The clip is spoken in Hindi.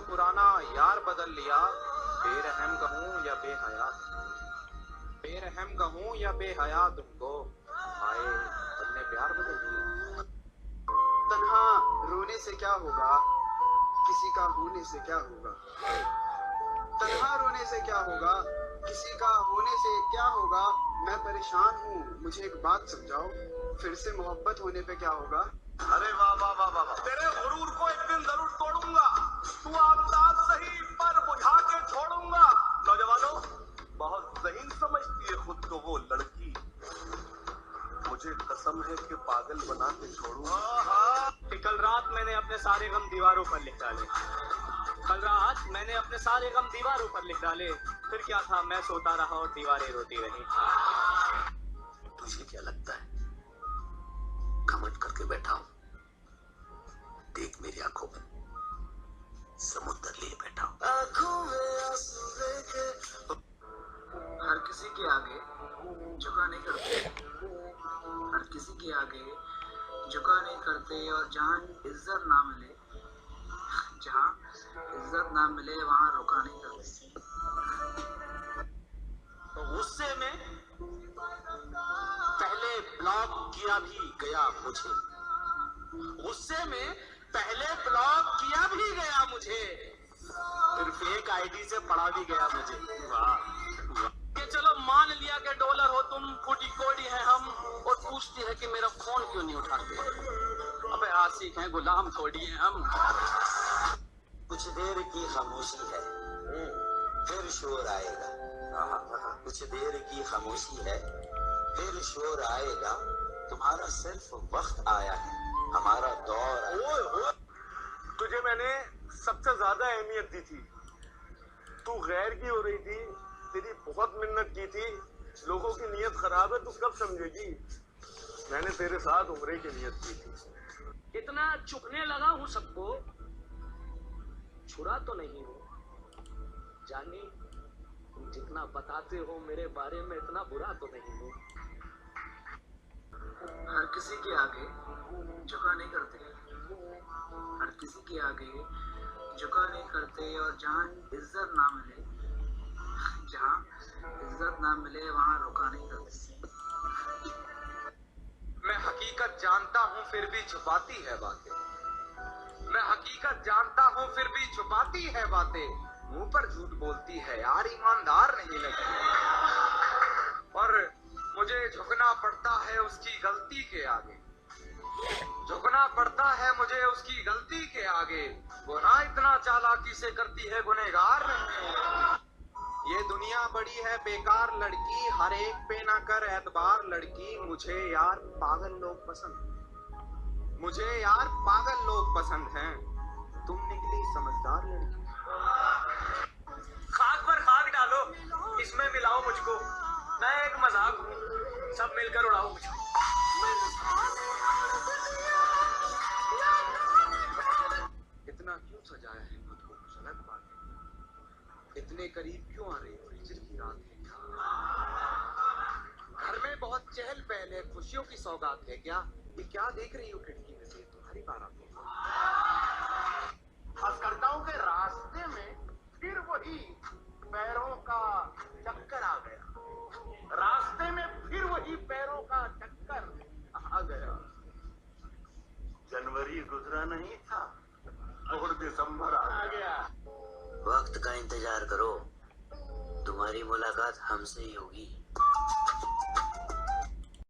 पुराना यार बदल लिया, बेरहम कहूँ या बेहयात, बेरहम कहूँ या बेहया तुमको, हाय तुमने प्यार बदल दिया। तन्हा रोने से क्या होगा, किसी का होने से क्या होगा। तन्हा रोने से क्या होगा, किसी का होने से क्या होगा। मैं परेशान हूँ, मुझे एक बात समझाओ, फिर से मोहब्बत होने पे क्या होगा। अरे वाह वाह वाह वाह, तेरे गुरूर को एक दिन जरूर तोड़ूंगा। तू आफताब सही पर बुझा के छोड़ूंगा। नौजवानों, बहुत ज़हीन समझती है खुद को वो लड़की, मुझे कसम है कि पागल बना के छोड़ूंगा। कि कल रात मैंने अपने सारे गम दीवारों पर लिख डाले, कल रात मैंने अपने सारे गम दीवारों पर लिख डाले। फिर क्या था, मैं सोता रहा और दीवारें रोती रही। तुझे क्या लगता है घमंड करके बैठा हूं? देख मेरी आंखों में समुद्र लिए बैठा हूं। आंखों में आंसू लेके हर किसी के आगे झुका नहीं करते, हर किसी के आगे झुका नहीं करते। और जहाँ इज्जत ना मिले, जहाँ इज्जत ना मिले वहाँ रुका नहीं करते। तो गुस्से में पहले ब्लॉक किया भी गया मुझे, गुस्से में पहले ब्लॉक किया भी गया मुझे, फिर फेक आईडी से पढ़ा भी गया मुझे। वाह कि चलो मान लिया कि डॉलर हो तुम, फूटी कोड़ी है हम, और पूछती है कि मेरा फोन क्यों नहीं उठाते। अबे आशिक हैं, गुलाम थोड़ी हैं हम। कुछ देर की खामोशी है, फिर शोर आएगा। कुछ देर की खामोशी है, फिर शोर आएगा। तुम्हारा सिर्फ वक्त आया है, हमारा दौर आया। तुझे मैंने सबसे ज्यादा अहमियत दी थी, तू गैर की हो रही थी, तेरी बहुत मिन्नत की थी। लोगों की नीयत खराब है, तू कब समझेगी। मैंने तेरे साथ उम्रे की नीयत की थी। इतना चुभने लगा हूँ सबको, छुरा तो नहीं हूँ। जानी तुम जितना बताते हो मेरे बारे में, इतना बुरा तो नहीं हूँ। हर किसी के आगे झुका नहीं करते, हर किसी के आगे झुका नहीं करते। और जहाँ इज्जत ना मिले, जहाँ इज्जत ना मिले वहाँ रुका नहीं करते। मैं हकीकत जानता हूँ फिर भी छुपाती है बातें, मैं हकीकत जानता हूँ फिर भी छुपाती है बातें। मुंह पर झूठ बोलती है यार, ईमानदार नहीं लगती। और मुझे झुकना पड़ता है उसकी गलती के आगे, झुकना पड़ता है मुझे उसकी गलती के आगे। गुनाह इतना चालाकी से करती है, गुनहगार नहीं। ये दुनिया बड़ी है बेकार लड़की, हर एक पे ना कर एतबार लड़की। मुझे यार पागल लोग पसंद, मुझे यार पागल लोग पसंद हैं। तुम निकली समझदार लड़की। खाक पर खाक डालो, इसमें मिलाओ मुझको, मैं एक मजाक हूँ, सब मिलकर उड़ाओ मुझको। इतना क्यों सजाया है खुद को कुछ अलग बात है, इतने करीब क्यों आ रही हो हिजर की रात है क्या। घर में बहुत चहल पहल है, खुशियों की सौगात है क्या। ये क्या देख रही हो खिड़की में से, तुम्हारी बारात है। हथकरघाओं के रास्ते में फिर वही पैरों का चक्कर आ गया, रास्ते में फिर वही पैरों का चक्कर आ गया। जनवरी गुजरा नहीं था और दिसंबर आ गया। वक्त का इंतजार करो, तुम्हारी मुलाकात हमसे ही होगी।